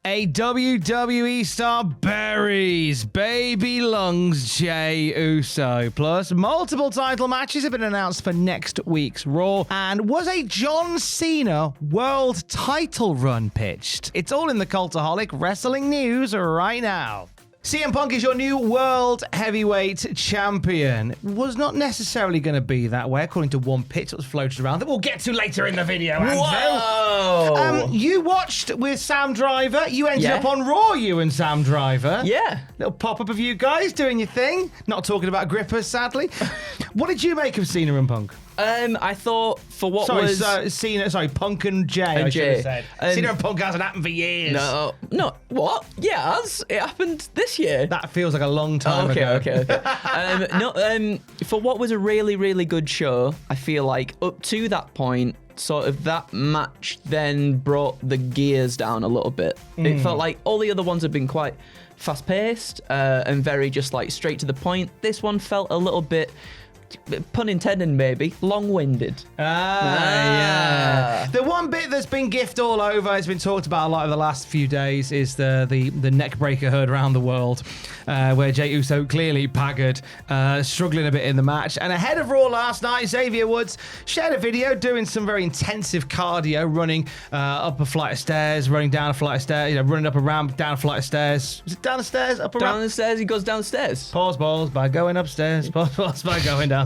A WWE star buries baby lungs Jey Uso. Plus, multiple title matches have been announced for next week's Raw. And was a John Cena World title run pitched? It's all in the Cultaholic Wrestling news right now. CM Punk is your new World Heavyweight Champion. Was not necessarily going to be that way, according to one pitch that was floated around that we'll get to later in the video, Andrew. Whoa! You watched with Sam Driver. You ended up on Raw, you and Sam Driver. Yeah. Little pop-up of you guys doing your thing. Not talking about grippers, sadly. What did you make of Cena and Punk? I thought for what Punk and Jey, I should have said. Cena and Punk hasn't happened for years. No, what? Yeah, it happened this year. That feels like a long time ago. Okay. For what was a really, really good show, I feel like up to that point, sort of that match then brought the gears down a little bit. It felt like all the other ones had been quite fast-paced and very just like straight to the point. This one felt a little bit, pun intended maybe, long-winded. Yeah. The one bit that's been gift all over, it's been talked about a lot over the llast few days, is the neck breaker heard around the world, where Jey Uso clearly paggered, struggling a bit in the match. And ahead of Raw last night, Xavier Woods shared a video doing some very intensive cardio, running up a flight of stairs, running down a flight of stairs, running up a ramp, down a flight of stairs. Was it down the stairs, up a ramp? Down the stairs, he goes down the stairs. Pause by going upstairs, pause by going downstairs.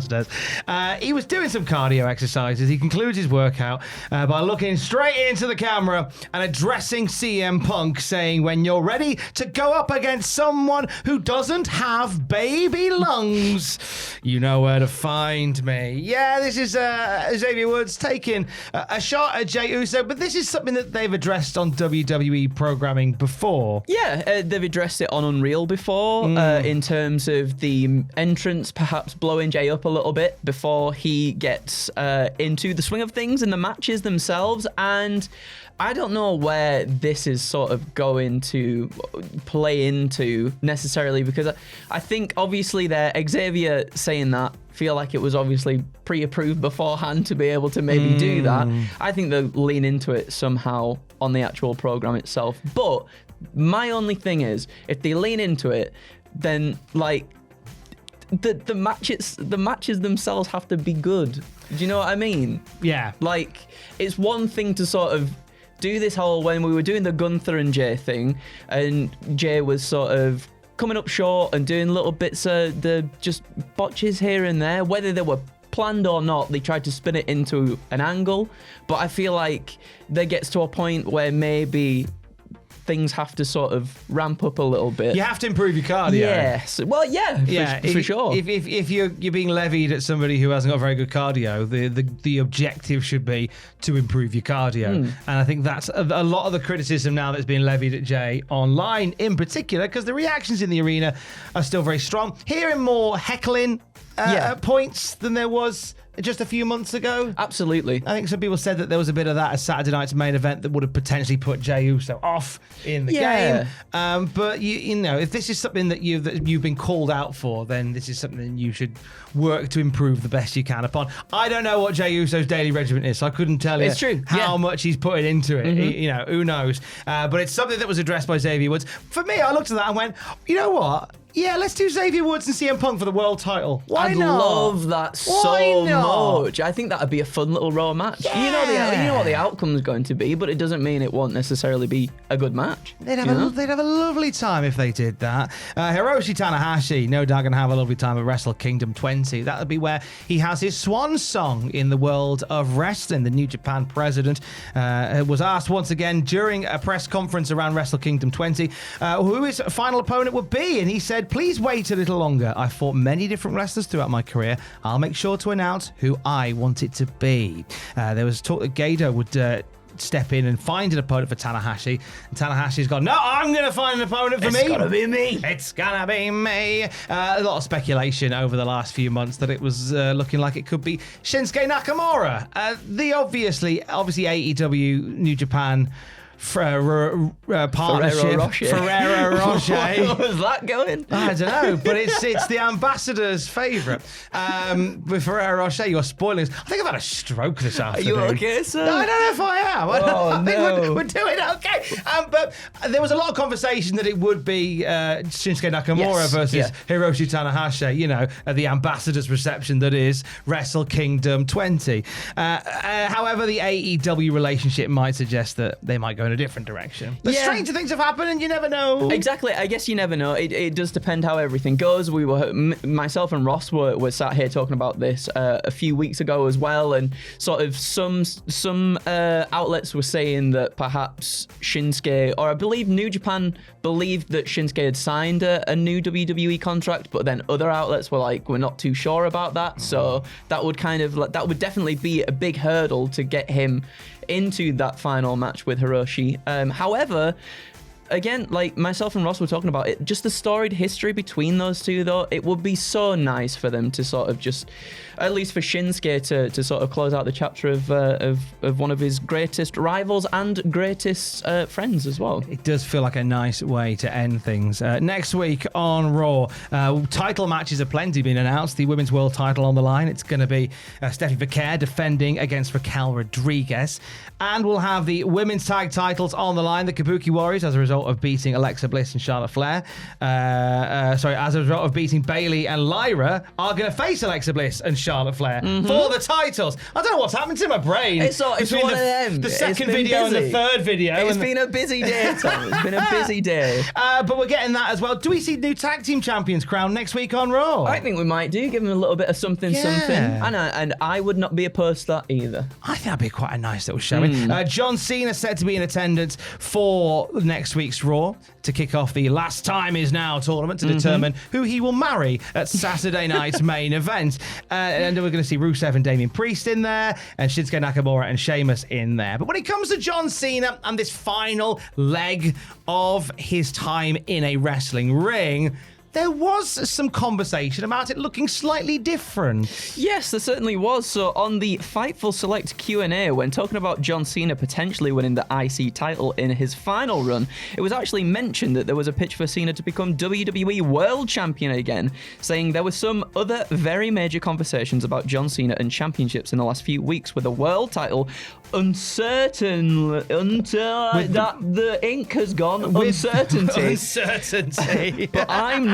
He was doing some cardio exercises. He concludes his workout by looking straight into the camera and addressing CM Punk, saying, "When you're ready to go up against someone who doesn't have baby lungs, you know where to find me." Yeah, this is Xavier Woods taking a shot at Jey Uso, but this is something that they've addressed on WWE programming before. Yeah, they've addressed it on Unreal before, in terms of the entrance perhaps blowing Jey up a little bit before he gets into the swing of things in the matches themselves. And I don't know where this is sort of going to play into necessarily, because I think obviously Xavier saying that, feel like it was obviously pre-approved beforehand to be able to maybe do that. I think they'll lean into it somehow on the actual program itself. But my only thing is, if they lean into it, then like the matches themselves have to be good. Do you know what I mean? Yeah. Like, it's one thing to sort of do this whole, when we were doing the Gunther and Jey thing, and Jey was sort of coming up short and doing little bits of the just botches here and there, whether they were planned or not, they tried to spin it into an angle. But I feel like there gets to a point where maybe things have to sort of ramp up a little bit. You have to improve your cardio. Yes. Well, yeah, for sure. If you're being levied at somebody who hasn't got very good cardio, the objective should be to improve your cardio. And I think that's a lot of the criticism now that's being levied at Jey online in particular, because the reactions in the arena are still very strong. Hearing more heckling at points than there was just a few months ago. Absolutely. I think some people said that there was a bit of that at Saturday night's main event that would have potentially put Jey Uso off in the game. But you know, if this is something that you've been called out for, then this is something you should work to improve the best you can upon. I don't know what Jey Uso's daily regimen is, so I couldn't tell you how much he's putting into it. You know, who knows? But it's something that was addressed by Xavier Woods. For me, I looked at that and went, you know what? Yeah, let's do Xavier Woods and CM Punk for the world title. Why not? I'd love that so much. I think that would be a fun little Raw match. Yeah. You know what the outcome's going to be, but it doesn't mean it won't necessarily be a good match. They'd have a lovely time if they did that. Hiroshi Tanahashi, no doubt going to have a lovely time at Wrestle Kingdom 20. That would be where he has his swan song in the world of wrestling. The New Japan president was asked once again during a press conference around Wrestle Kingdom 20 who his final opponent would be, and he said, "Please wait a little longer. I've fought many different wrestlers throughout my career. I'll make sure to announce who I want it to be." There was talk that Gato would step in and find an opponent for Tanahashi. And Tanahashi's gone, "No, I'm going to find an opponent for me. It's going to be me. It's going to be me." A lot of speculation over the last few months that it was looking like it could be Shinsuke Nakamura. The obviously AEW New Japan partnership. Ferrero Rocher. Where was that going? I don't know, but it's the ambassador's favourite. With Ferrero Rocher, you're spoiling us. I think I've had a stroke this afternoon. Are you okay, sir? No, I don't know if I am. I think no. we're doing okay. But there was a lot of conversation that it would be Shinsuke Nakamura versus Hiroshi Tanahashi, at the ambassador's reception that is Wrestle Kingdom 20. However, the AEW relationship might suggest that they might go in a different direction. But stranger things have happened and you never know. Exactly. I guess you never know. It does depend how everything goes. Myself and Ross were sat here talking about this a few weeks ago as well, and sort of some outlets were saying that perhaps Shinsuke, or I believe New Japan believed that Shinsuke had signed a new WWE contract, but then other outlets were like, we're not too sure about that. So that would definitely be a big hurdle to get him into that final match with Hiroshi. However, again, like myself and Ross were talking about it, just the storied history between those two, though, it would be so nice for them to sort of just, at least for Shinsuke, to sort of close out the chapter of one of his greatest rivals and greatest friends as well. It does feel like a nice way to end things. Next week on Raw, title matches are plenty being announced. The Women's World title on the line. It's going to be Stephanie Vaquer defending against Raquel Rodriguez. And we'll have the women's tag titles on the line. The Kabuki Warriors, as a result of beating Alexa Bliss and Charlotte Flair. As a result of beating Bayley and Lyra, are going to face Alexa Bliss and Charlotte Flair for the titles. I don't know what's happened to my brain. It's one of them. The second video and the third video. It's been a busy day, Tom. It's been a busy day. But we're getting that as well. Do we see new tag team champions crowned next week on Raw? I think we might do. Give them a little bit of something. And I would not be opposed to that either. I think that'd be quite a nice little showing. John Cena said to be in attendance for next week's Raw to kick off the Last Time Is Now tournament to determine who he will marry at Saturday night's main event. And we're going to see Rusev and Damian Priest in there, and Shinsuke Nakamura and Sheamus in there. But when it comes to John Cena and this final leg of his time in a wrestling ring, there was some conversation about it looking slightly different. Yes, there certainly was. So on the Fightful Select Q&A, when talking about John Cena potentially winning the IC title in his final run, it was actually mentioned that there was a pitch for Cena to become WWE World Champion again, saying there were some other very major conversations about John Cena and championships in the last few weeks, with a world title uncertain until the ink has gone. Uncertainty. But I'm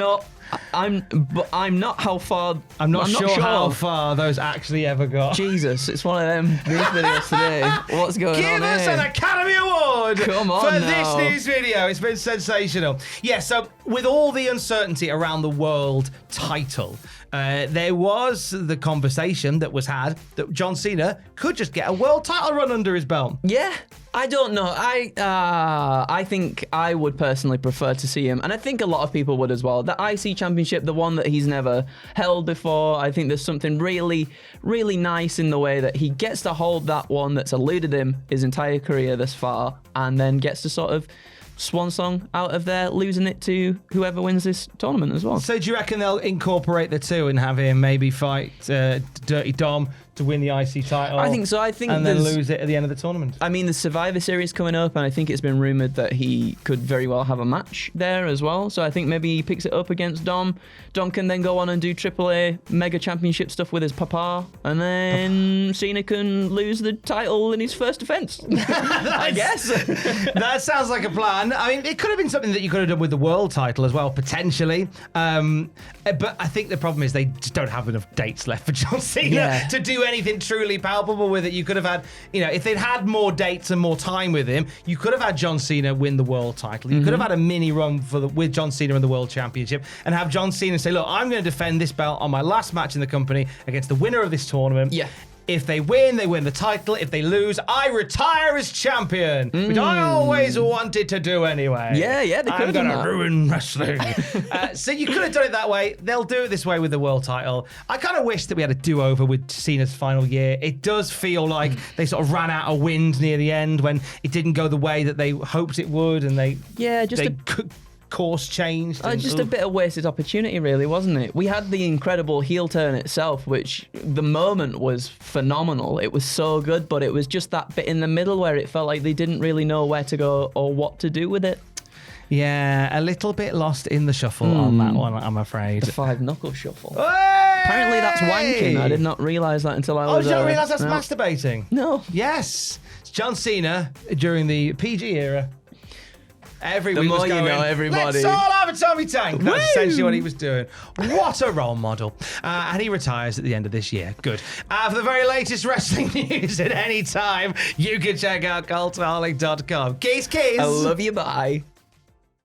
not how far. I'm not sure how far those actually ever got. Jesus, it's one of them news videos today. What's going on here? Give us an Academy Award for this news video. It's been sensational. Yeah, so with all the uncertainty around the world title, there was the conversation that was had that John Cena could just get a world title run under his belt. Yeah. I don't know. I think I would personally prefer to see him, and I think a lot of people would as well. The IC Championship, the one that he's never held before, I think there's something really, really nice in the way that he gets to hold that one that's eluded him his entire career thus far, and then gets to sort of swan song out of there, losing it to whoever wins this tournament as well. So do you reckon they'll incorporate the two and have him maybe fight Dirty Dom to win the IC title? I think so. And then lose it at the end of the tournament. I mean, the Survivor Series coming up, and I think it's been rumored that he could very well have a match there as well. So I think maybe he picks it up against Dom. Dom can then go on and do AAA Mega Championship stuff with his papa, and then Cena can lose the title in his first defense. I guess. That sounds like a plan. I mean, it could have been something that you could have done with the world title as well, potentially. But I think the problem is they just don't have enough dates left for John Cena to do anything truly palpable with it. You could have had, if they'd had more dates and more time with him, you could have had John Cena win the world title. You could have had a mini run with John Cena in the world championship and have John Cena say, look, I'm going to defend this belt on my last match in the company against the winner of this tournament. Yeah. If they win, they win the title. If they lose, I retire as champion, which I always wanted to do anyway. Yeah, they could have done that. I'm going to ruin wrestling. So you could have done it that way. They'll do it this way with the world title. I kind of wish that we had a do-over with Cena's final year. It does feel like they sort of ran out of wind near the end when it didn't go the way that they hoped it would, and they course changed. Just a bit of wasted opportunity, really, wasn't it? We had the incredible heel turn itself, which the moment was phenomenal. It was so good, but it was just that bit in the middle where it felt like they didn't really know where to go or what to do with it. Yeah, a little bit lost in the shuffle on that one, I'm afraid. The 5-knuckle shuffle. Hey! Apparently that's wanking. I did not realise that until I was... Oh, did you realise that's masturbating? No. Yes. It's John Cena during the PG era. Every The week was more you going, know, everybody. let's all have a Tommy Tank. That's Woo! essentially what he was doing. What a role model. And he retires at the end of this year. Good. For the very latest wrestling news at any time, you can check out cultaholic.com. Keys. I love you, bye.